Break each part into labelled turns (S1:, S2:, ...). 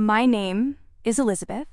S1: My name is Elizabeth,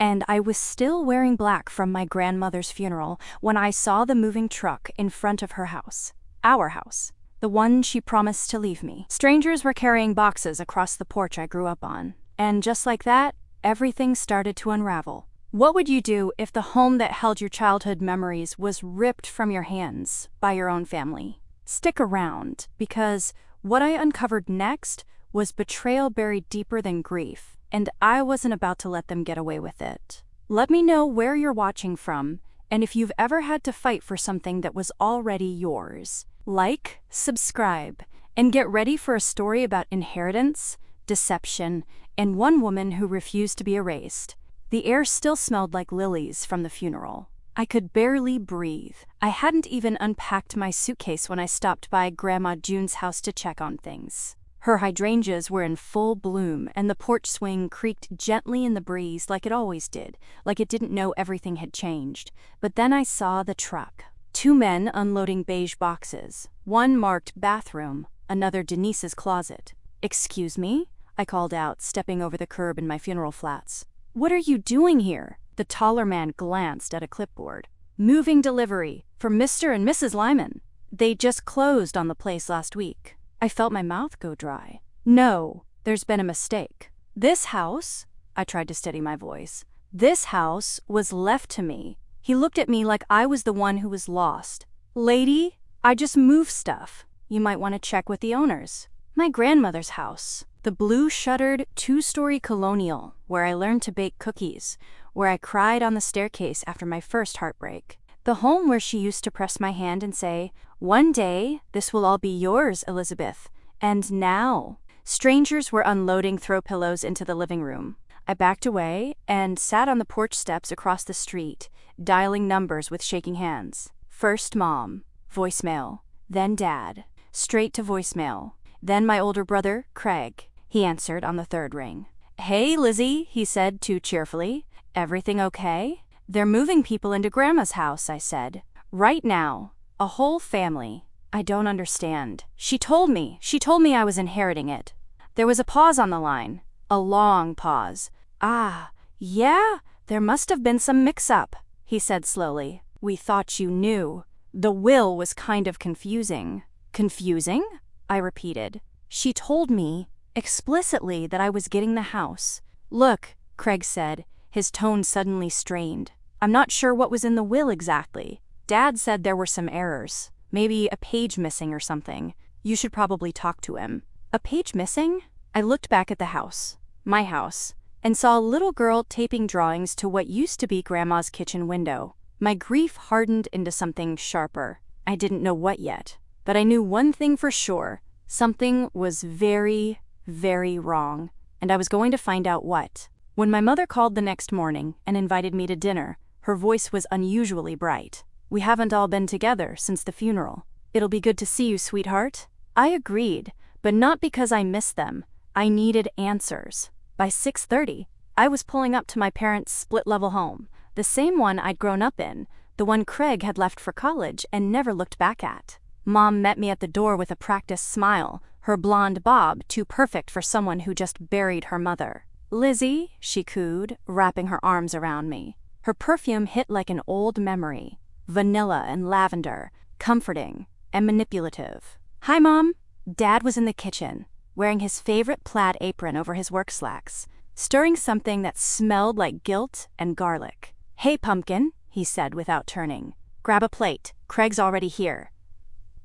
S1: and I was still wearing black from my grandmother's funeral when I saw the moving truck in front of her house. Our house. The one she promised to leave me. Strangers were carrying boxes across the porch I grew up on. And just like that, everything started to unravel. What would you do if the home that held your childhood memories was ripped from your hands by your own family? Stick around, because what I uncovered next was betrayal buried deeper than grief, and I wasn't about to let them get away with it. Let me know where you're watching from, and if you've ever had to fight for something that was already yours. Like, subscribe, and get ready for a story about inheritance, deception, and one woman who refused to be erased. The air still smelled like lilies from the funeral. I could barely breathe. I hadn't even unpacked my suitcase when I stopped by Grandma June's house to check on things. Her hydrangeas were in full bloom, and the porch swing creaked gently in the breeze like it always did, like it didn't know everything had changed. But then I saw the truck. Two men unloading beige boxes. One marked bathroom, another Denise's closet. "Excuse me?" I called out, stepping over the curb in my funeral flats. "What are you doing here?" The taller man glanced at a clipboard. "Moving delivery for Mr. and Mrs. Lyman. They just closed on the place last week." I felt my mouth go dry. "No, there's been a mistake. This house," I tried to steady my voice, "this house was left to me." He looked at me like I was the one who was lost. "Lady, I just moved stuff. You might want to check with the owners." My grandmother's house. The blue-shuttered, two-story colonial, where I learned to bake cookies, where I cried on the staircase after my first heartbreak. The home where she used to press my hand and say, "One day, this will all be yours, Elizabeth." And now, strangers were unloading throw pillows into the living room. I backed away and sat on the porch steps across the street, dialing numbers with shaking hands. First Mom, voicemail, then Dad, straight to voicemail. Then my older brother, Craig. He answered on the third ring. "Hey, Lizzie," he said too cheerfully. "Everything okay?" "They're moving people into Grandma's house," I said. "Right now. A whole family." "I don't understand." She told me I was inheriting it." There was a pause on the line. A long pause. "Ah, yeah, there must have been some mix-up," he said slowly. "We thought you knew." The will was kind of confusing. "Confusing?" I repeated. "She told me explicitly that I was getting the house." "Look," Craig said, his tone suddenly strained. "I'm not sure what was in the will exactly. Dad said there were some errors. Maybe a page missing or something. You should probably talk to him." "A page missing?" I looked back at the house, my house, and saw a little girl taping drawings to what used to be Grandma's kitchen window. My grief hardened into something sharper. I didn't know what yet, but I knew one thing for sure. Something was very, very wrong, and I was going to find out what. When my mother called the next morning and invited me to dinner, her voice was unusually bright. "We haven't all been together since the funeral. It'll be good to see you, sweetheart." I agreed, but not because I missed them. I needed answers. By 6:30, I was pulling up to my parents' split-level home, the same one I'd grown up in, the one Craig had left for college and never looked back at. Mom met me at the door with a practiced smile, her blonde bob too perfect for someone who just buried her mother. "Lizzie," she cooed, wrapping her arms around me. Her perfume hit like an old memory. Vanilla and lavender, comforting and manipulative. "Hi, Mom." Dad was in the kitchen, wearing his favorite plaid apron over his work slacks, stirring something that smelled like guilt and garlic. "Hey, Pumpkin," he said without turning. "Grab a plate. Craig's already here."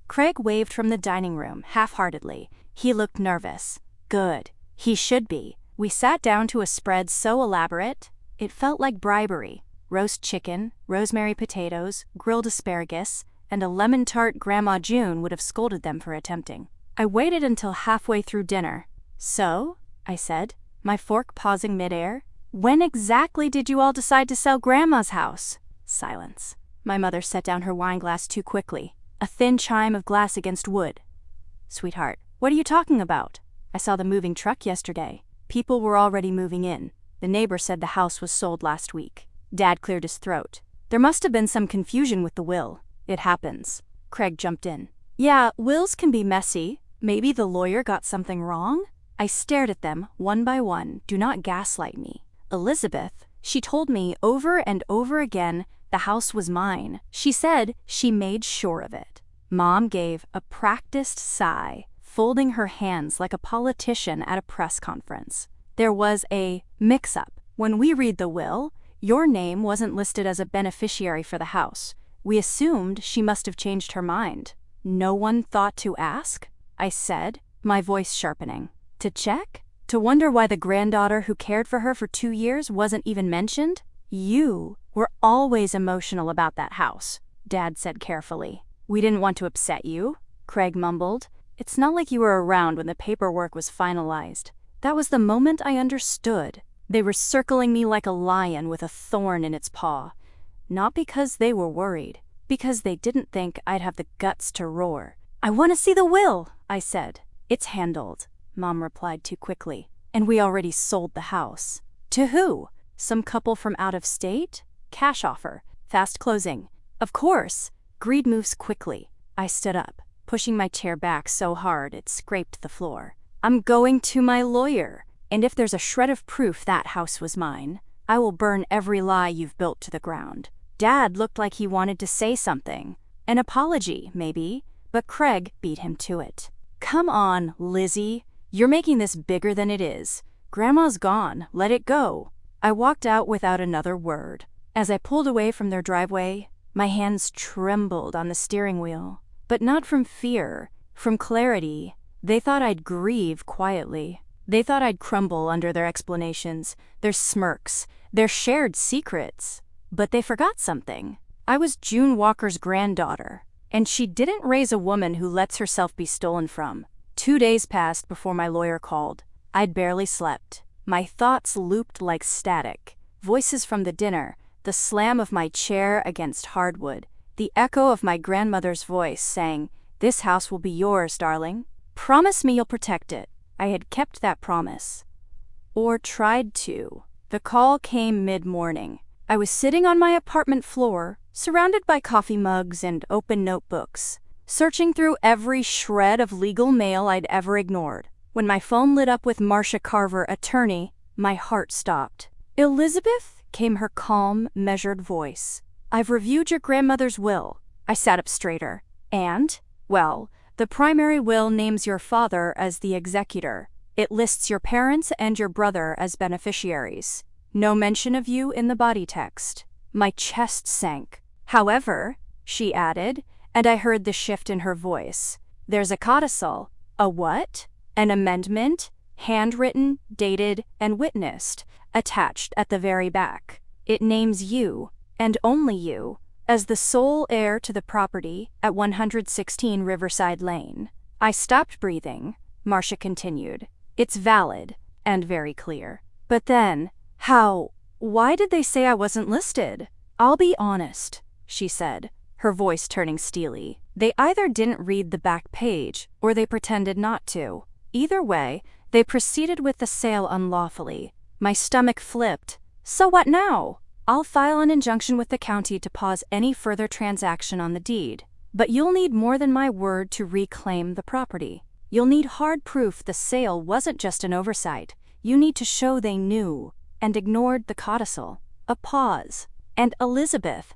S1: Craig waved from the dining room, half-heartedly. He looked nervous. Good. He should be. We sat down to a spread so elaborate, it felt like bribery. Roast chicken, rosemary potatoes, grilled asparagus, and a lemon tart Grandma June would have scolded them for attempting. I waited until halfway through dinner. "So," I said, my fork pausing midair, "when exactly did you all decide to sell Grandma's house?" Silence. My mother set down her wineglass too quickly. A thin chime of glass against wood. "Sweetheart, what are you talking about? I saw the moving truck yesterday. People were already moving in. The neighbor said the house was sold last week." Dad cleared his throat. "There must have been some confusion with the will. It happens." Craig jumped in. "Yeah, wills can be messy. Maybe the lawyer got something wrong?" I stared at them, one by one. Do not gaslight me. Elizabeth, she told me over and over again, the house was mine. She said she made sure of it. Mom gave a practiced sigh, folding her hands like a politician at a press conference. There was a mix-up. When we read the will, your name wasn't listed as a beneficiary for the house. We assumed she must have changed her mind. No one thought to ask? I said, my voice sharpening. To check? To wonder why the granddaughter who cared for her for 2 years wasn't even mentioned? You were always emotional about that house, Dad said carefully. We didn't want to upset you, Craig mumbled. It's not like you were around when the paperwork was finalized. That was the moment I understood. They were circling me like a lion with a thorn in its paw. Not because they were worried, because they didn't think I'd have the guts to roar. I want to see the will, I said. It's handled, Mom replied too quickly. And we already sold the house. To who? Some couple from out of state? Cash offer. Fast closing. Of course. Greed moves quickly. I stood up, pushing my chair back so hard it scraped the floor. I'm going to my lawyer, and if there's a shred of proof that house was mine, I will burn every lie you've built to the ground. Dad looked like he wanted to say something. An apology, maybe, but Craig beat him to it. Come on, Lizzie. You're making this bigger than it is. Grandma's gone. Let it go. I walked out without another word. As I pulled away from their driveway, my hands trembled on the steering wheel. But not from fear, from clarity. They thought I'd grieve quietly. They thought I'd crumble under their explanations, their smirks, their shared secrets. But they forgot something. I was June Walker's granddaughter, and she didn't raise a woman who lets herself be stolen from. 2 days passed before my lawyer called. I'd barely slept. My thoughts looped like static. Voices from the dinner, the slam of my chair against hardwood, the echo of my grandmother's voice saying, "This house will be yours, darling. Promise me you'll protect it." I had kept that promise. Or tried to. The call came mid-morning. I was sitting on my apartment floor, surrounded by coffee mugs and open notebooks, searching through every shred of legal mail I'd ever ignored. When my phone lit up with Marcia Carver, attorney, my heart stopped. "Elizabeth?" came her calm, measured voice. "I've reviewed your grandmother's will." I sat up straighter. And, well, the primary will names your father as the executor. It lists your parents and your brother as beneficiaries. No mention of you in the body text. My chest sank. "However," she added, and I heard the shift in her voice, "there's a codicil." "A what?" "An amendment, handwritten, dated, and witnessed, attached at the very back. It names you, and only you, as the sole heir to the property at 116 Riverside Lane." I stopped breathing. Marcia continued, "It's valid, and very clear." "But then, why did they say I wasn't listed?" "I'll be honest," she said, her voice turning steely. "They either didn't read the back page, or they pretended not to. Either way, they proceeded with the sale unlawfully." My stomach flipped. "So what now?" "I'll file an injunction with the county to pause any further transaction on the deed. But you'll need more than my word to reclaim the property. You'll need hard proof the sale wasn't just an oversight. You need to show they knew and ignored the codicil." A pause. "And Elizabeth,"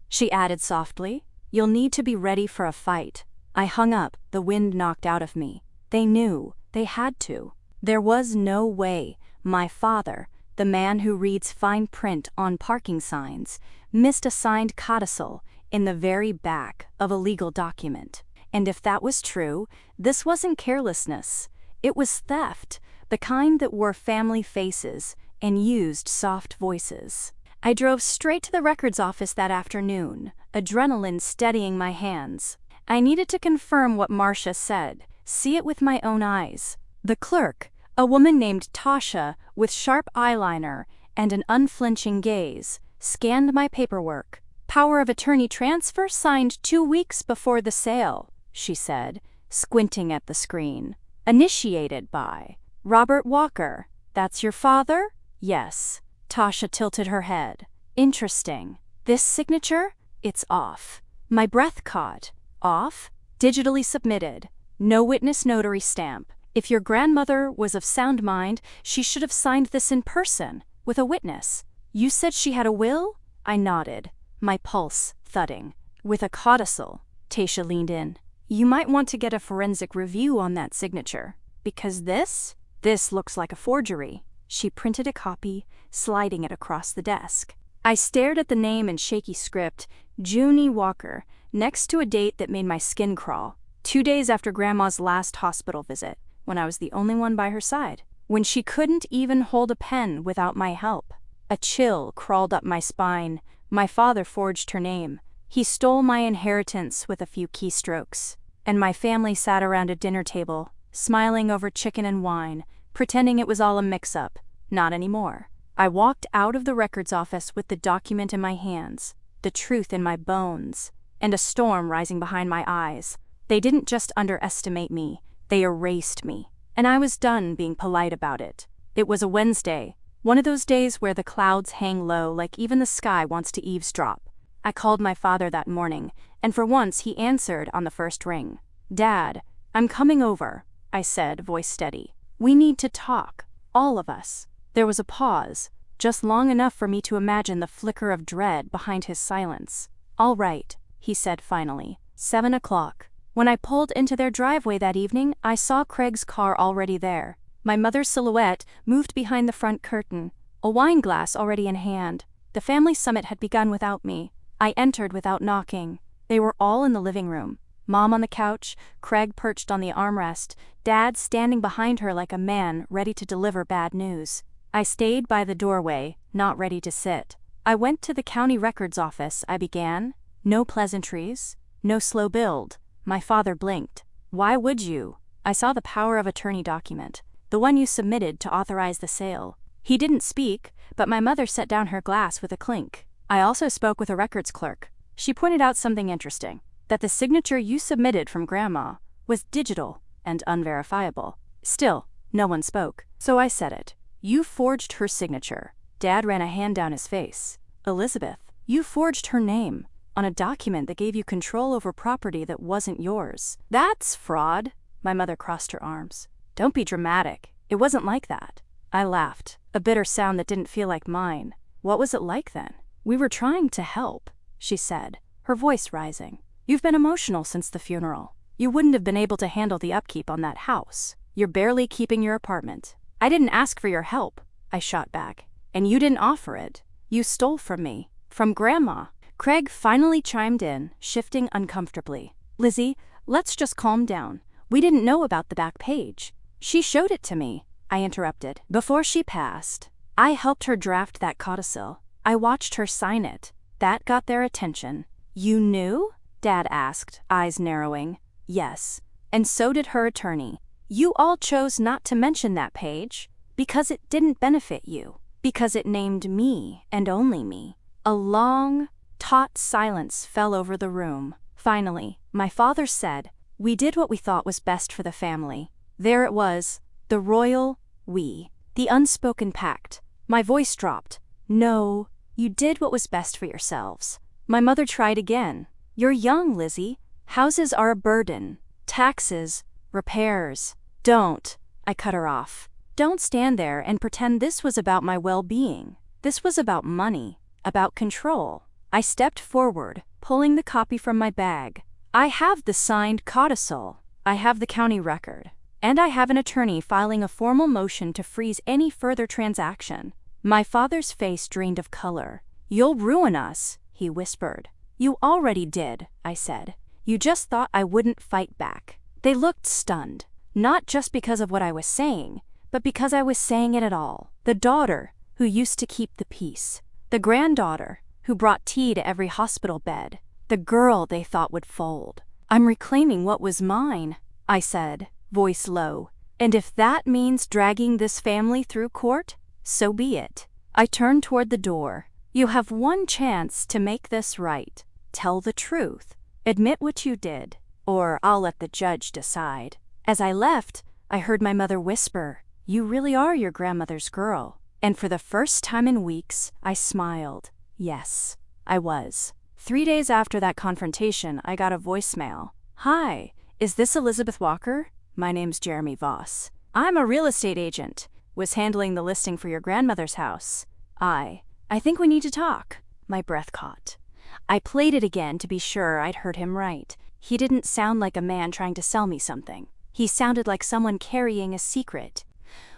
S1: she added softly, "you'll need to be ready for a fight." I hung up, the wind knocked out of me. They knew. They had to. There was no way my father, the man who reads fine print on parking signs, missed a signed codicil in the very back of a legal document. And if that was true, this wasn't carelessness. It was theft, the kind that wore family faces and used soft voices. I drove straight to the records office that afternoon, adrenaline steadying my hands. I needed to confirm what Marcia said, see it with my own eyes. The clerk, a woman named Tasha with sharp eyeliner and an unflinching gaze, scanned my paperwork. "Power of attorney transfer signed 2 weeks before the sale," she said, squinting at the screen. "Initiated by Robert Walker." "That's your father?" "Yes." Tasha tilted her head. "Interesting. This signature? It's off." My breath caught. Off? Digitally submitted. No witness notary stamp. If your grandmother was of sound mind, she should have signed this in person, with a witness. You said she had a will? I nodded, my pulse thudding. With a codicil. Tasha leaned in. You might want to get a forensic review on that signature. Because this looks like a forgery. She printed a copy, sliding it across the desk. I stared at the name in shaky script, Junie Walker, next to a date that made my skin crawl. 2 days after Grandma's last hospital visit, when I was the only one by her side. When she couldn't even hold a pen without my help. A chill crawled up my spine. My father forged her name. He stole my inheritance with a few keystrokes. And my family sat around a dinner table, smiling over chicken and wine, pretending it was all a mix-up. Not anymore. I walked out of the records office with the document in my hands, the truth in my bones, and a storm rising behind my eyes. They didn't just underestimate me, they erased me. And I was done being polite about it. It was a Wednesday, one of those days where the clouds hang low like even the sky wants to eavesdrop. I called my father that morning, and for once he answered on the first ring. Dad, I'm coming over, I said, voice steady. We need to talk, all of us. There was a pause, just long enough for me to imagine the flicker of dread behind his silence. All right, he said finally. 7 o'clock. When I pulled into their driveway that evening, I saw Craig's car already there. My mother's silhouette moved behind the front curtain, a wine glass already in hand. The family summit had begun without me. I entered without knocking. They were all in the living room. Mom on the couch, Craig perched on the armrest, Dad standing behind her like a man ready to deliver bad news. I stayed by the doorway, not ready to sit. I went to the county records office, I began. No pleasantries, no slow build. My father blinked. Why would you? I saw the power of attorney document, the one you submitted to authorize the sale. He didn't speak, but my mother set down her glass with a clink. I also spoke with a records clerk. She pointed out something interesting, that the signature you submitted from Grandma was digital and unverifiable. Still, no one spoke, so I said it. You forged her signature. Dad ran a hand down his face. Elizabeth, you forged her name on a document that gave you control over property that wasn't yours. That's fraud. My mother crossed her arms. Don't be dramatic. It wasn't like that. I laughed, a bitter sound that didn't feel like mine. What was it like then? We were trying to help, she said, her voice rising. You've been emotional since the funeral. You wouldn't have been able to handle the upkeep on that house. You're barely keeping your apartment. I didn't ask for your help, I shot back. And you didn't offer it. You stole from me. From Grandma. Craig finally chimed in, shifting uncomfortably. Lizzie, let's just calm down. We didn't know about the back page. She showed it to me, I interrupted. Before she passed, I helped her draft that codicil. I watched her sign it. That got their attention. You knew? Dad asked, eyes narrowing. Yes, and so did her attorney. You all chose not to mention that page because it didn't benefit you, because it named me and only me. A long, taut silence fell over the room. Finally, my father said, we did what we thought was best for the family. There it was, the royal we, the unspoken pact. My voice dropped. No, you did what was best for yourselves. My mother tried again. You're young, Lizzie. Houses are a burden. Taxes, repairs. Don't, I cut her off. Don't stand there and pretend this was about my well-being. This was about money, about control. I stepped forward, pulling the copy from my bag. I have the signed codicil. I have the county record. And I have an attorney filing a formal motion to freeze any further transaction. My father's face drained of color. You'll ruin us, he whispered. You already did, I said. You just thought I wouldn't fight back. They looked stunned, not just because of what I was saying, but because I was saying it at all. The daughter who used to keep the peace. The granddaughter who brought tea to every hospital bed. The girl they thought would fold. I'm reclaiming what was mine, I said, voice low. And if that means dragging this family through court, so be it. I turned toward the door. You have one chance to make this right. Tell the truth. Admit what you did, or I'll let the judge decide. As I left, I heard my mother whisper, you really are your grandmother's girl. And for the first time in weeks, I smiled. Yes, I was. 3 days after that confrontation, I got a voicemail. Hi, is this Elizabeth Walker? My name's Jeremy Voss. I'm a real estate agent. Was handling the listing for your grandmother's house. I think we need to talk. My breath caught. I played it again to be sure I'd heard him right. He didn't sound like a man trying to sell me something. He sounded like someone carrying a secret.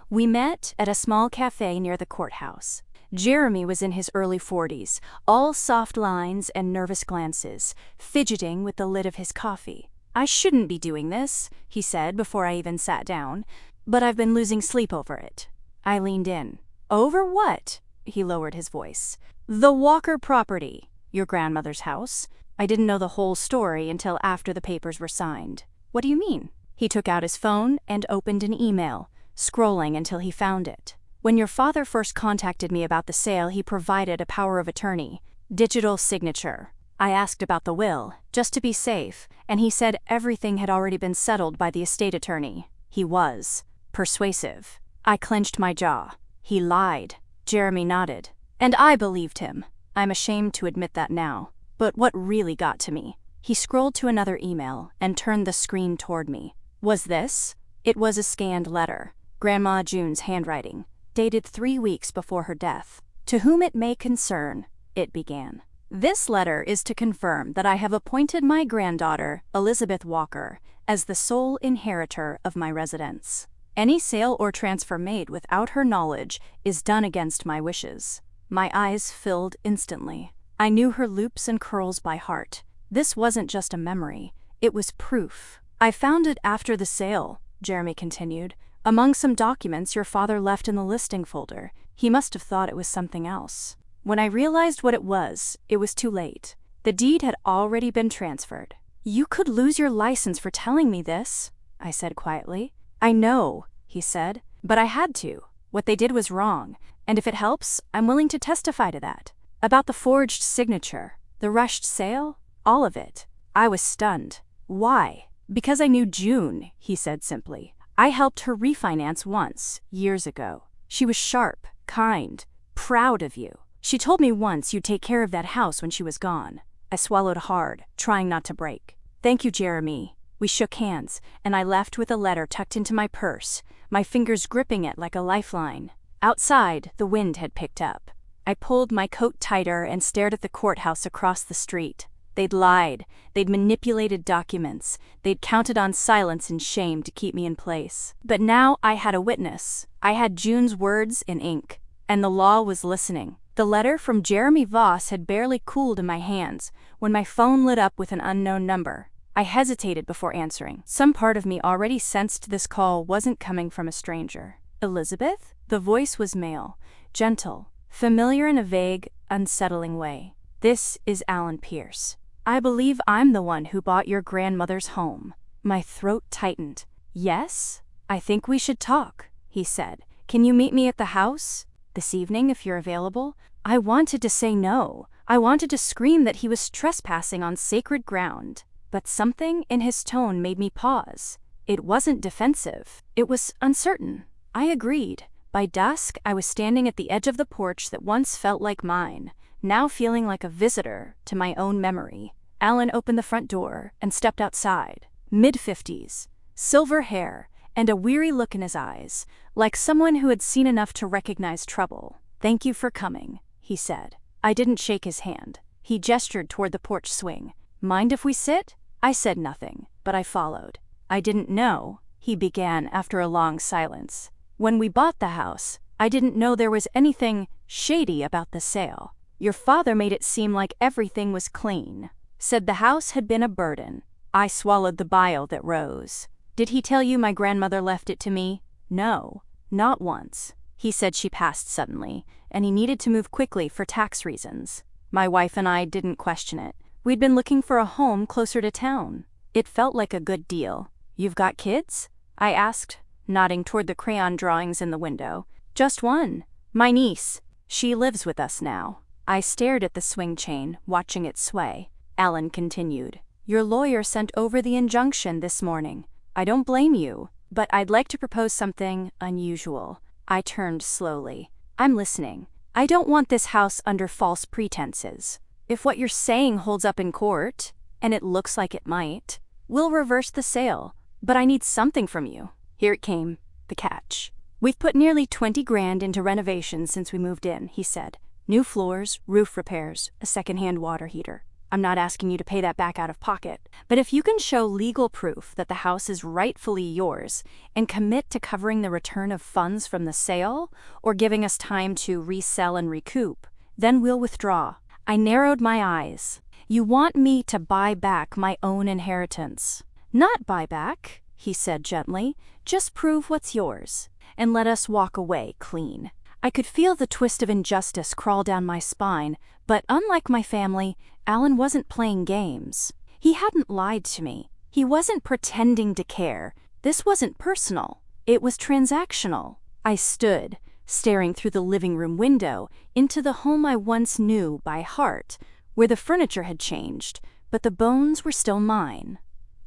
S1: We met at a small cafe near the courthouse. Jeremy was in his early 40s, all soft lines and nervous glances, fidgeting with the lid of his coffee. I shouldn't be doing this, he said before I even sat down, but I've been losing sleep over it. I leaned in. Over what? He lowered his voice. The Walker property, your grandmother's house. I didn't know the whole story until after the papers were signed. What do you mean? He took out his phone and opened an email, scrolling until he found it. When your father first contacted me about the sale, he provided a power of attorney, digital signature. I asked about the will, just to be safe, and he said everything had already been settled by the estate attorney. He was persuasive. I clenched my jaw. He lied. Jeremy nodded. And I believed him. I'm ashamed to admit that now. But what really got to me? He scrolled to another email and turned the screen toward me. Was this? It was a scanned letter. Grandma June's handwriting, dated 3 weeks before her death. To whom it may concern, it began. This letter is to confirm that I have appointed my granddaughter, Elizabeth Walker, as the sole inheritor of my residence. Any sale or transfer made without her knowledge is done against my wishes. My eyes filled instantly. I knew her loops and curls by heart. This wasn't just a memory, it was proof. I found it after the sale, Jeremy continued, among some documents your father left in the listing folder. He must have thought it was something else. When I realized what it was too late. The deed had already been transferred. You could lose your license for telling me this, I said quietly. I know, he said, but I had to. What they did was wrong, and if it helps, I'm willing to testify to that. About the forged signature, the rushed sale, all of it. I was stunned. Why? Because I knew June, he said simply. I helped her refinance once, years ago. She was sharp, kind, proud of you. She told me once you'd take care of that house when she was gone. I swallowed hard, trying not to break. Thank you, Jeremy. We shook hands, and I left with a letter tucked into my purse, my fingers gripping it like a lifeline. Outside, the wind had picked up. I pulled my coat tighter and stared at the courthouse across the street. They'd lied. They'd manipulated documents. They'd counted on silence and shame to keep me in place. But now I had a witness. I had June's words in ink, and the law was listening. The letter from Jeremy Voss had barely cooled in my hands when my phone lit up with an unknown number. I hesitated before answering. Some part of me already sensed this call wasn't coming from a stranger. Elizabeth? The voice was male, gentle, familiar in a vague, unsettling way. This is Alan Pierce. I believe I'm the one who bought your grandmother's home. My throat tightened. Yes? I think we should talk, he said. Can you meet me at the house? This evening, if you're available? I wanted to say no. I wanted to scream that he was trespassing on sacred ground. But something in his tone made me pause. It wasn't defensive. It was uncertain. I agreed. By dusk, I was standing at the edge of the porch that once felt like mine, now feeling like a visitor to my own memory. Alan opened the front door and stepped outside. Mid-50s, silver hair, and a weary look in his eyes, like someone who had seen enough to recognize trouble. Thank you for coming, he said. I didn't shake his hand. He gestured toward the porch swing. Mind if we sit? I said nothing, but I followed. I didn't know, he began after a long silence. When we bought the house, I didn't know there was anything shady about the sale. Your father made it seem like everything was clean. Said the house had been a burden. I swallowed the bile that rose. Did he tell you my grandmother left it to me? No, not once. He said she passed suddenly, and he needed to move quickly for tax reasons. My wife and I didn't question it. We'd been looking for a home closer to town. It felt like a good deal. You've got kids? I asked, nodding toward the crayon drawings in the window. Just one. My niece. She lives with us now. I stared at the swing chain, watching it sway. Alan continued. Your lawyer sent over the injunction this morning. I don't blame you, but I'd like to propose something unusual. I turned slowly. I'm listening. I don't want this house under false pretenses. If what you're saying holds up in court, and it looks like it might, we'll reverse the sale. But I need something from you. Here it came, the catch. We've put nearly 20 grand into renovations since we moved in, he said. New floors, roof repairs, a second-hand water heater. I'm not asking you to pay that back out of pocket, but if you can show legal proof that the house is rightfully yours and commit to covering the return of funds from the sale or giving us time to resell and recoup, then we'll withdraw. I narrowed my eyes. You want me to buy back my own inheritance. Not buy back, he said gently, just prove what's yours, and let us walk away clean. I could feel the twist of injustice crawl down my spine, but unlike my family, Alan wasn't playing games. He hadn't lied to me. He wasn't pretending to care. This wasn't personal. It was transactional. I stood, staring through the living room window into the home I once knew by heart, where the furniture had changed, but the bones were still mine.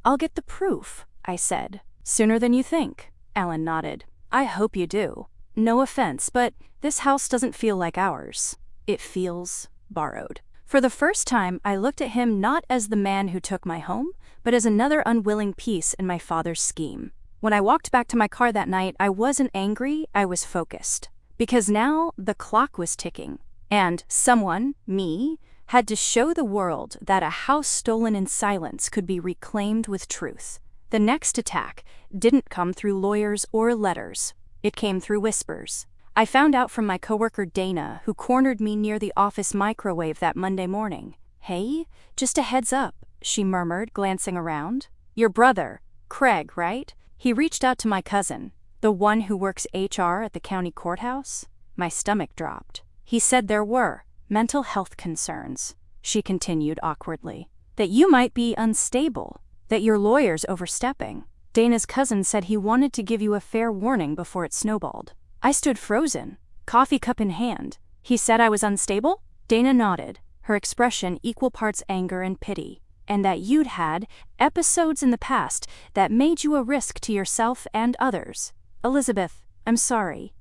S1: I'll get the proof, I said. Sooner than you think, Alan nodded. I hope you do. No offense, but this house doesn't feel like ours. It feels borrowed. For the first time, I looked at him not as the man who took my home, but as another unwilling piece in my father's scheme. When I walked back to my car that night, I wasn't angry, I was focused. Because now the clock was ticking, and someone, me, had to show the world that a house stolen in silence could be reclaimed with truth. The next attack didn't come through lawyers or letters. It came through whispers. I found out from my coworker Dana, who cornered me near the office microwave that Monday morning. Hey, just a heads up, she murmured, glancing around. Your brother, Craig, right? He reached out to my cousin, the one who works HR at the county courthouse. My stomach dropped. He said there were mental health concerns, she continued awkwardly. That you might be unstable, that your lawyer's overstepping. Dana's cousin said he wanted to give you a fair warning before it snowballed. I stood frozen, coffee cup in hand. He said I was unstable? Dana nodded, her expression equal parts anger and pity, and that you'd had episodes in the past that made you a risk to yourself and others. Elizabeth, I'm sorry.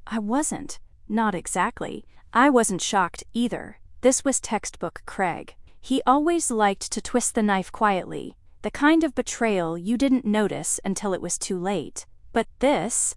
S1: I wasn't. Not exactly. I wasn't shocked either. This was textbook Craig. He always liked to twist the knife quietly, the kind of betrayal you didn't notice until it was too late. But this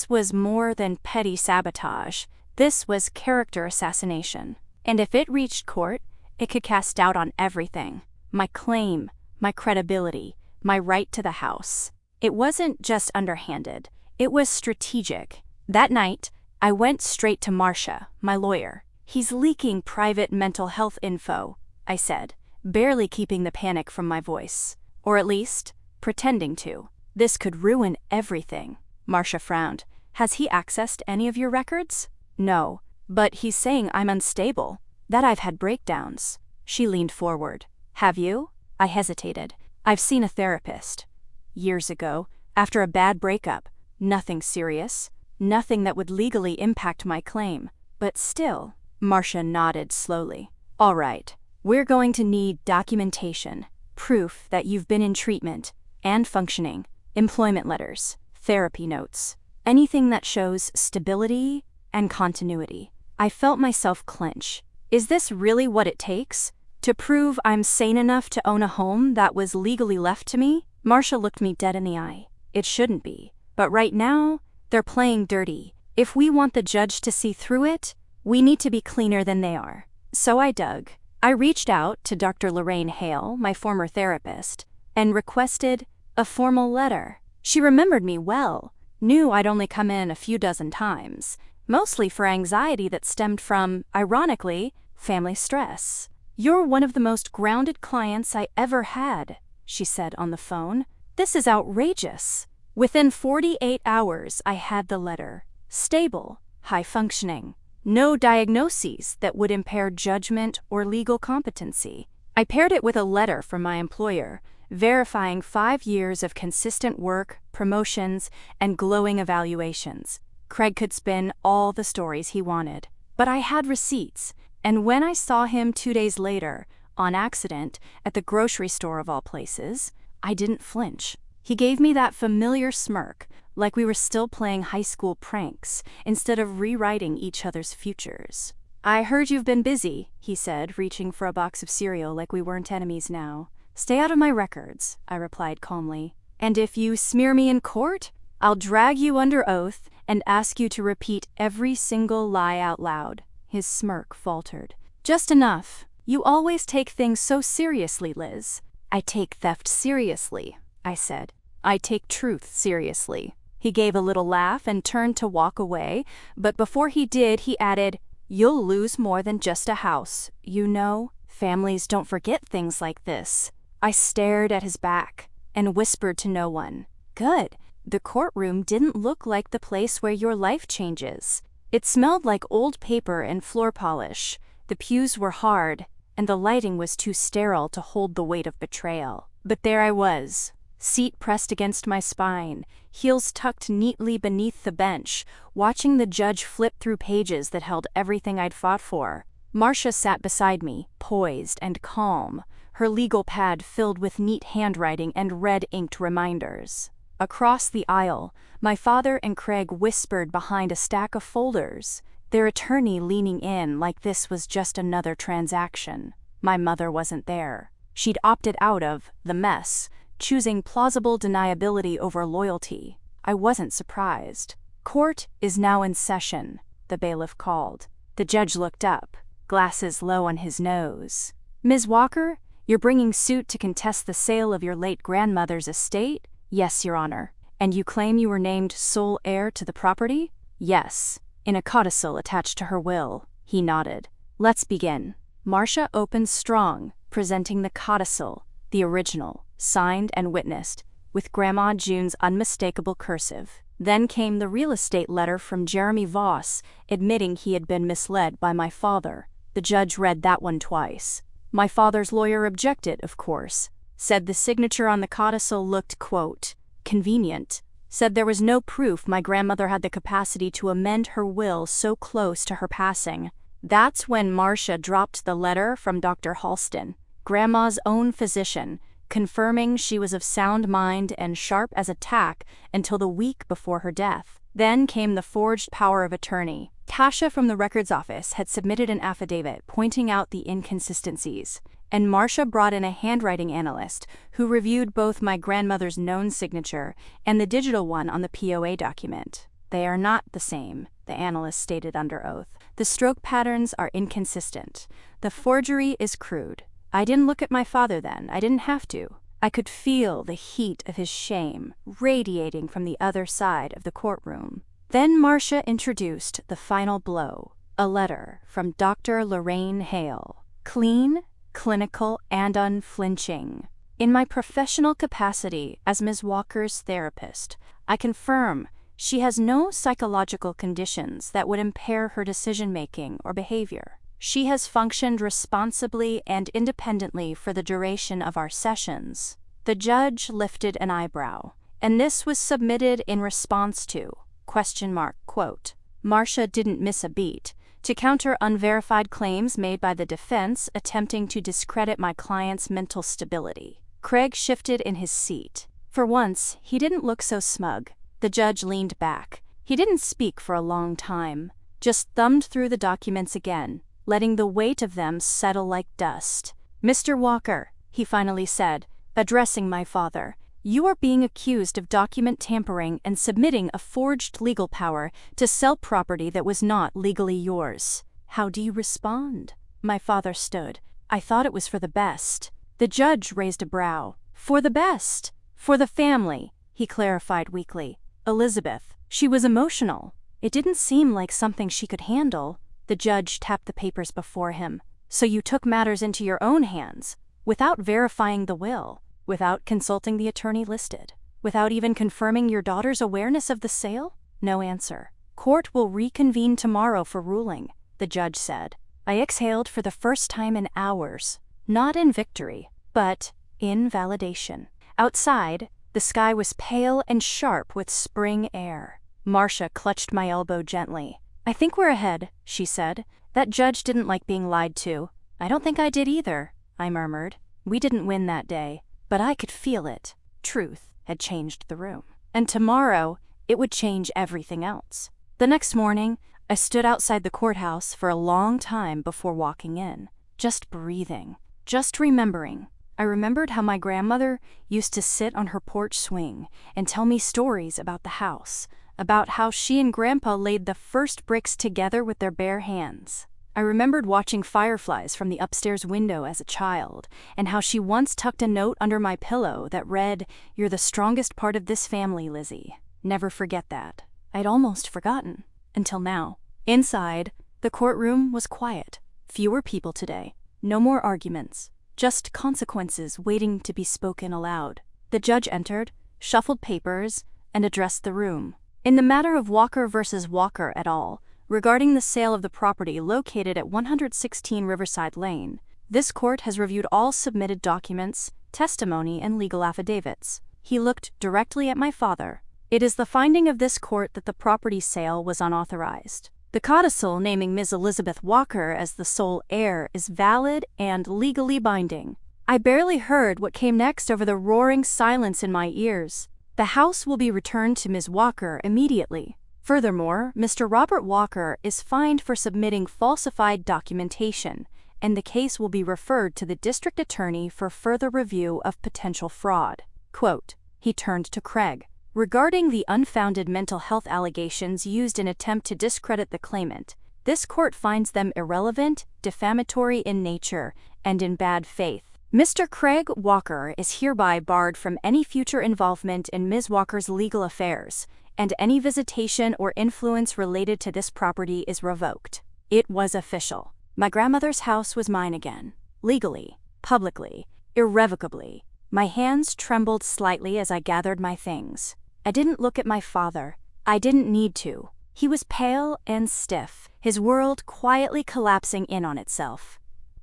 S1: was more than petty sabotage. This was character assassination. And if it reached court, it could cast doubt on everything. My claim, my credibility, my right to the house. It wasn't just underhanded. It was strategic. That night, I went straight to Marcia, my lawyer. He's leaking private mental health info, I said, barely keeping the panic from my voice. Or at least, pretending to. This could ruin everything. Marcia frowned. Has he accessed any of your records? No, but he's saying I'm unstable, that I've had breakdowns. She leaned forward. Have you? I hesitated. I've seen a therapist. Years ago, after a bad breakup. Nothing serious. Nothing that would legally impact my claim. But still, Marcia nodded slowly. All right, we're going to need documentation. Proof that you've been in treatment and functioning, employment letters, therapy notes, anything that shows stability and continuity. I felt myself clench. Is this really what it takes? To prove I'm sane enough to own a home that was legally left to me? Marcia looked me dead in the eye. It shouldn't be. But right now, they're playing dirty. If we want the judge to see through it, we need to be cleaner than they are. So I dug. I reached out to Dr. Lorraine Hale, my former therapist, and requested a formal letter. She remembered me well, knew I'd only come in a few dozen times, mostly for anxiety that stemmed from, ironically, family stress. You're one of the most grounded clients I ever had, she said on the phone. This is outrageous. Within 48 hours, I had the letter. Stable, high-functioning. No diagnoses that would impair judgment or legal competency. I paired it with a letter from my employer, verifying 5 years of consistent work, promotions, and glowing evaluations. Craig could spin all the stories he wanted. But I had receipts, and when I saw him 2 days later, on accident, at the grocery store of all places, I didn't flinch. He gave me that familiar smirk, like we were still playing high school pranks, instead of rewriting each other's futures. I heard you've been busy, he said, reaching for a box of cereal like we weren't enemies now. Stay out of my records, I replied calmly. And if you smear me in court, I'll drag you under oath and ask you to repeat every single lie out loud." His smirk faltered. "Just enough. You always take things so seriously, Liz." "I take theft seriously," I said. "I take truth seriously." He gave a little laugh and turned to walk away, but before he did, he added, "You'll lose more than just a house, you know. Families don't forget things like this." I stared at his back and whispered to no one, "Good. The courtroom didn't look like the place where your life changes." It smelled like old paper and floor polish. The pews were hard, and the lighting was too sterile to hold the weight of betrayal. But there I was, seat pressed against my spine, heels tucked neatly beneath the bench, watching the judge flip through pages that held everything I'd fought for. Marcia sat beside me, poised and calm, her legal pad filled with neat handwriting and red-inked reminders. Across the aisle, my father and Craig whispered behind a stack of folders, their attorney leaning in like this was just another transaction. My mother wasn't there. She'd opted out of the mess, choosing plausible deniability over loyalty. I wasn't surprised. "Court is now in session," the bailiff called. The judge looked up, glasses low on his nose. "Ms. Walker, you're bringing suit to contest the sale of your late grandmother's estate?" "Yes, Your Honor." "And you claim you were named sole heir to the property?" "Yes, in a codicil attached to her will." He nodded. "Let's begin." Marcia opened strong, presenting the codicil, the original, signed and witnessed, with Grandma June's unmistakable cursive. Then came the real estate letter from Jeremy Voss, admitting he had been misled by my father. The judge read that one twice. My father's lawyer objected, of course. Said the signature on the codicil looked, quote, "convenient." Said there was no proof my grandmother had the capacity to amend her will so close to her passing. That's when Marcia dropped the letter from Dr. Halston, Grandma's own physician, confirming she was of sound mind and sharp as a tack until the week before her death. Then came the forged power of attorney. Tasha from the records office had submitted an affidavit pointing out the inconsistencies, and Marcia brought in a handwriting analyst who reviewed both my grandmother's known signature and the digital one on the POA document. "They are not the same," the analyst stated under oath. "The stroke patterns are inconsistent. The forgery is crude. I didn't look at my father then. I didn't have to. I could feel the heat of his shame radiating from the other side of the courtroom." Then Marcia introduced the final blow, a letter from Dr. Lorraine Hale. Clean, clinical, and unflinching. "In my professional capacity as Ms. Walker's therapist, I confirm she has no psychological conditions that would impair her decision-making or behavior. She has functioned responsibly and independently for the duration of our sessions." The judge lifted an eyebrow, and this was submitted in response to, quote, "Marcia didn't miss a beat to counter unverified claims made by the defense attempting to discredit my client's mental stability." Craig shifted in his seat. For once, he didn't look so smug. The judge leaned back. He didn't speak for a long time, just thumbed through the documents again, letting the weight of them settle like dust. "Mr. Walker," he finally said, addressing my father, "you are being accused of document tampering and submitting a forged legal power to sell property that was not legally yours. How do you respond?" My father stood. "I thought it was for the best." The judge raised a brow. "For the best. For the family," he clarified weakly. "Elizabeth, she was emotional. It didn't seem like something she could handle." The judge tapped the papers before him. "So you took matters into your own hands, without verifying the will, without consulting the attorney listed, without even confirming your daughter's awareness of the sale?" No answer. "Court will reconvene tomorrow for ruling," the judge said. I exhaled for the first time in hours, not in victory, but in validation. Outside, the sky was pale and sharp with spring air. Marcia clutched my elbow gently. "I think we're ahead," she said. "That judge didn't like being lied to." "I don't think I did either," I murmured. We didn't win that day, but I could feel it. Truth had changed the room. And tomorrow, it would change everything else. The next morning, I stood outside the courthouse for a long time before walking in, just breathing, just remembering. I remembered how my grandmother used to sit on her porch swing and tell me stories about the house, about how she and Grandpa laid the first bricks together with their bare hands. I remembered watching fireflies from the upstairs window as a child, and how she once tucked a note under my pillow that read, "You're the strongest part of this family, Lizzie. Never forget that." I'd almost forgotten, until now. Inside, the courtroom was quiet. Fewer people today. No more arguments. Just consequences waiting to be spoken aloud. The judge entered, shuffled papers, and addressed the room. In the matter of Walker versus Walker et al., regarding the sale of the property located at 116 Riverside Lane, this court has reviewed all submitted documents, testimony, and legal affidavits. He looked directly at my father. It is the finding of this court that the property sale was unauthorized. The codicil naming Ms. Elizabeth Walker as the sole heir is valid and legally binding. I barely heard what came next over the roaring silence in my ears. The house will be returned to Ms. Walker immediately. Furthermore, Mr. Robert Walker is fined for submitting falsified documentation, and the case will be referred to the district attorney for further review of potential fraud. Quote, he turned to Craig. Regarding the unfounded mental health allegations used in attempt to discredit the claimant, this court finds them irrelevant, defamatory in nature, and in bad faith. Mr. Craig Walker is hereby barred from any future involvement in Ms. Walker's legal affairs, and any visitation or influence related to this property is revoked. It was official. My grandmother's house was mine again. Legally, publicly, irrevocably. My hands trembled slightly as I gathered my things. I didn't look at my father. I didn't need to. He was pale and stiff, his world quietly collapsing in on itself.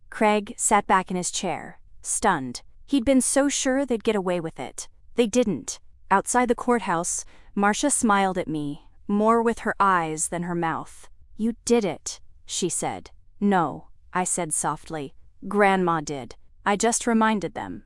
S1: Craig sat back in his chair, stunned. He'd been so sure they'd get away with it. They didn't. Outside the courthouse, Marcia smiled at me, more with her eyes than her mouth. "You did it," she said. "No," I said softly. "Grandma did. I just reminded them."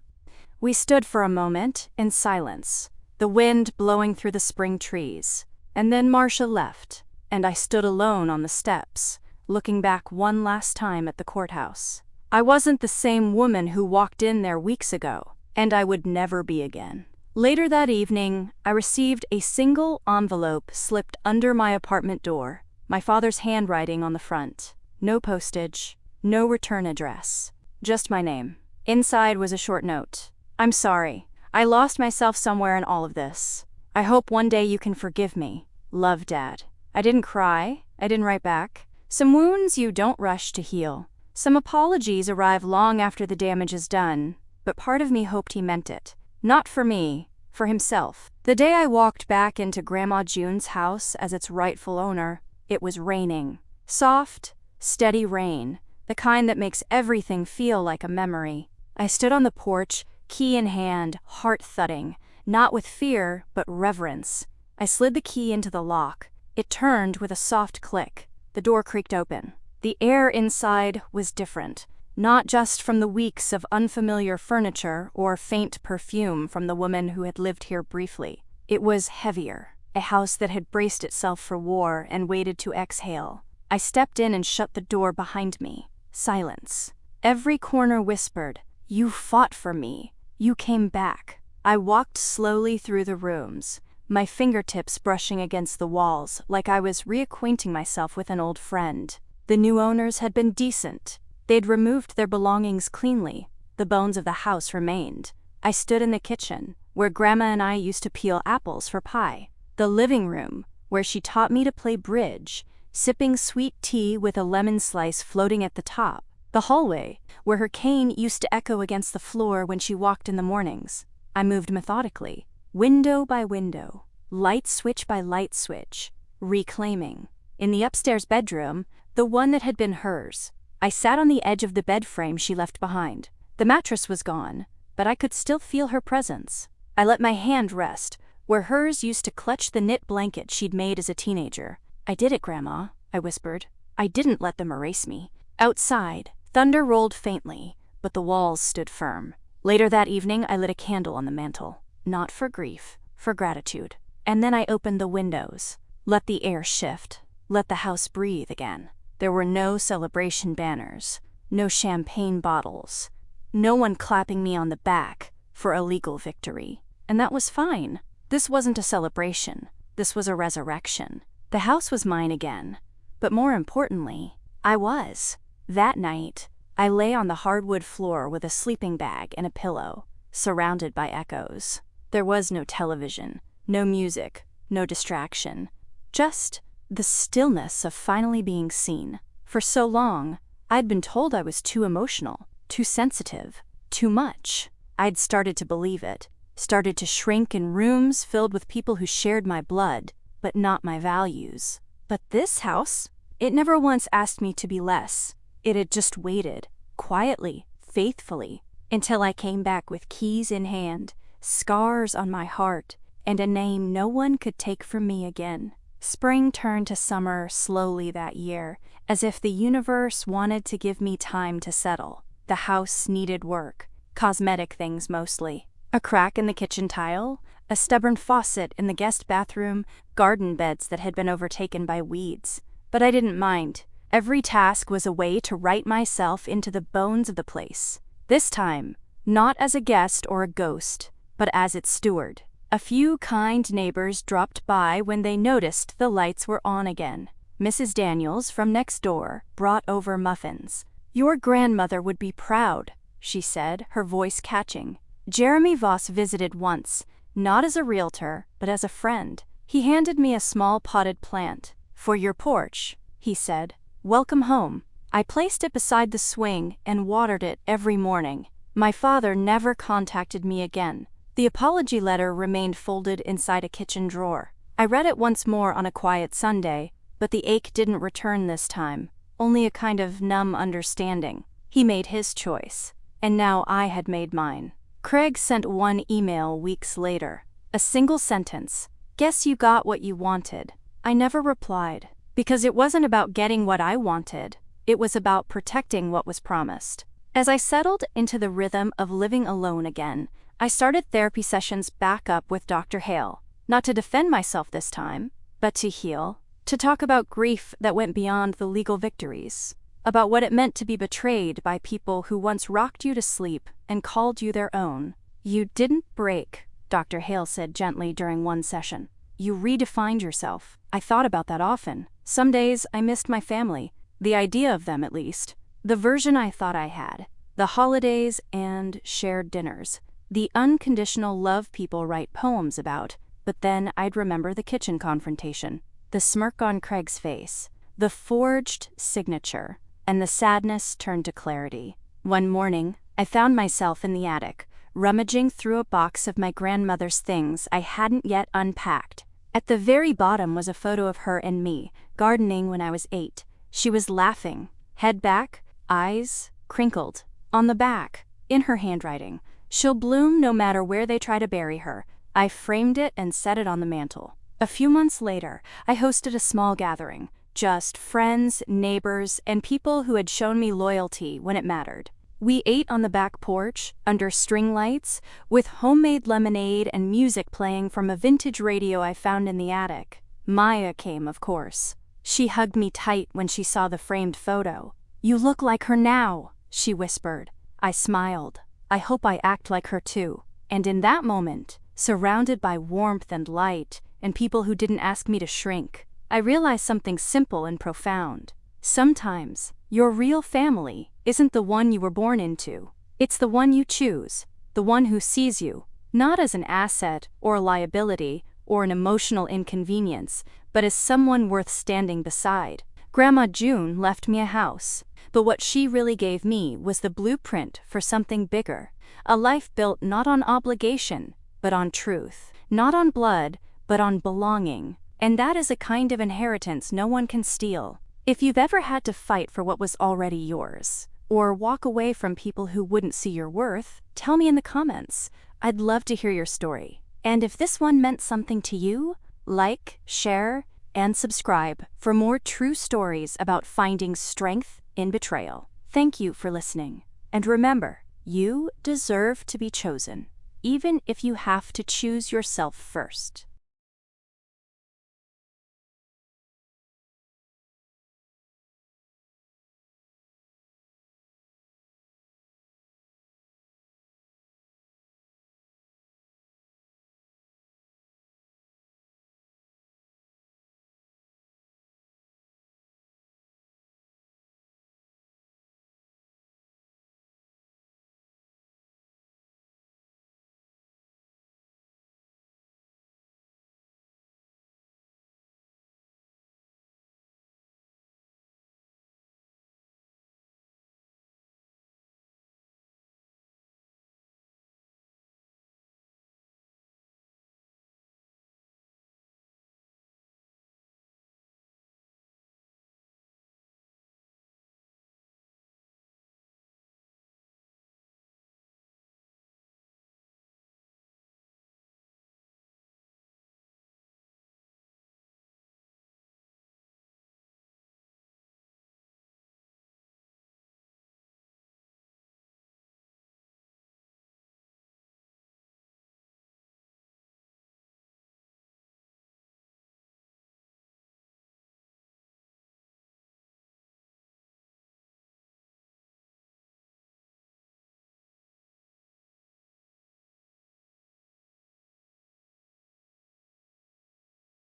S1: We stood for a moment in silence, the wind blowing through the spring trees. And then Marcia left, and I stood alone on the steps, looking back one last time at the courthouse. I wasn't the same woman who walked in there weeks ago, and I would never be again. Later that evening, I received a single envelope slipped under my apartment door, my father's handwriting on the front. No postage, no return address, just my name. Inside was a short note. "I'm sorry. I lost myself somewhere in all of this. I hope one day you can forgive me. Love, Dad." I didn't cry. I didn't write back. Some wounds you don't rush to heal. Some apologies arrive long after the damage is done, but part of me hoped he meant it. Not for me, for himself. The day I walked back into Grandma June's house as its rightful owner, it was raining. Soft, steady rain, the kind that makes everything feel like a memory. I stood on the porch, key in hand, heart thudding, not with fear, but reverence. I slid the key into the lock. It turned with a soft click. The door creaked open. The air inside was different, not just from the weeks of unfamiliar furniture or faint perfume from the woman who had lived here briefly. It was heavier, a house that had braced itself for war and waited to exhale. I stepped in and shut the door behind me. Silence. Every corner whispered, "You fought for me. You came back." I walked slowly through the rooms, my fingertips brushing against the walls like I was reacquainting myself with an old friend. The new owners had been decent. They'd removed their belongings cleanly. The bones of the house remained. I stood in the kitchen, where Grandma and I used to peel apples for pie. The living room, where she taught me to play bridge, sipping sweet tea with a lemon slice floating at the top. The hallway, where her cane used to echo against the floor when she walked in the mornings. I moved methodically, window by window, light switch by light switch, reclaiming. In the upstairs bedroom, the one that had been hers, I sat on the edge of the bed frame she left behind. The mattress was gone, but I could still feel her presence. I let my hand rest, where hers used to clutch the knit blanket she'd made as a teenager. "I did it, Grandma," I whispered. "I didn't let them erase me." Outside, thunder rolled faintly, but the walls stood firm. Later that evening, I lit a candle on the mantel. Not for grief, for gratitude. And then I opened the windows. Let the air shift. Let the house breathe again. There were no celebration banners, no champagne bottles, no one clapping me on the back for a legal victory. And that was fine. This wasn't a celebration. This was a resurrection. The house was mine again. But more importantly, I was. That night, I lay on the hardwood floor with a sleeping bag and a pillow, surrounded by echoes. There was no television, no music, no distraction. Just the stillness of finally being seen. For so long, I'd been told I was too emotional, too sensitive, too much. I'd started to believe it, started to shrink in rooms filled with people who shared my blood, but not my values. But this house, it never once asked me to be less. It had just waited, quietly, faithfully, until I came back with keys in hand, scars on my heart, and a name no one could take from me again. Spring turned to summer slowly that year, as if the universe wanted to give me time to settle. The house needed work, cosmetic things mostly. A crack in the kitchen tile, a stubborn faucet in the guest bathroom, garden beds that had been overtaken by weeds. But I didn't mind. Every task was a way to write myself into the bones of the place. This time, not as a guest or a ghost, but as its steward. A few kind neighbors dropped by when they noticed the lights were on again. Mrs. Daniels from next door brought over muffins. "Your grandmother would be proud," she said, her voice catching. Jeremy Voss visited once, not as a realtor, but as a friend. He handed me a small potted plant. "For your porch," he said. "Welcome home." I placed it beside the swing and watered it every morning. My father never contacted me again. The apology letter remained folded inside a kitchen drawer. I read it once more on a quiet Sunday, but the ache didn't return this time, only a kind of numb understanding. He made his choice, and now I had made mine. Craig sent one email weeks later. A single sentence, "Guess you got what you wanted." I never replied, because it wasn't about getting what I wanted. It was about protecting what was promised. As I settled into the rhythm of living alone again, I started therapy sessions back up with Dr. Hale, not to defend myself this time, but to heal, to talk about grief that went beyond the legal victories, about what it meant to be betrayed by people who once rocked you to sleep and called you their own. "You didn't break," Dr. Hale said gently during one session. "You redefined yourself." I thought about that often. Some days I missed my family, the idea of them at least, the version I thought I had, the holidays and shared dinners, the unconditional love people write poems about. But then I'd remember the kitchen confrontation, the smirk on Craig's face, the forged signature, and the sadness turned to clarity. One morning, I found myself in the attic, rummaging through a box of my grandmother's things I hadn't yet unpacked. At the very bottom was a photo of her and me, gardening when I was 8. She was laughing, head back, eyes crinkled. On the back, in her handwriting, "She'll bloom no matter where they try to bury her." I framed it and set it on the mantel. A few months later, I hosted a small gathering, just friends, neighbors, and people who had shown me loyalty when it mattered. We ate on the back porch, under string lights, with homemade lemonade and music playing from a vintage radio I found in the attic. Maya came, of course. She hugged me tight when she saw the framed photo. "You look like her now," she whispered. I smiled. I hope I act like her too. And in that moment, surrounded by warmth and light, and people who didn't ask me to shrink, I realized something simple and profound. Sometimes, your real family isn't the one you were born into. It's the one you choose, the one who sees you, not as an asset or a liability or an emotional inconvenience, but as someone worth standing beside. Grandma June left me a house, but what she really gave me was the blueprint for something bigger, a life built not on obligation, but on truth, not on blood, but on belonging. And that is a kind of inheritance no one can steal. If you've ever had to fight for what was already yours, or walk away from people who wouldn't see your worth, tell me in the comments. I'd love to hear your story. And if this one meant something to you, like, share, and subscribe for more true stories about finding strength in betrayal. Thank you for listening. And remember, you deserve to be chosen, even if you have to choose yourself first.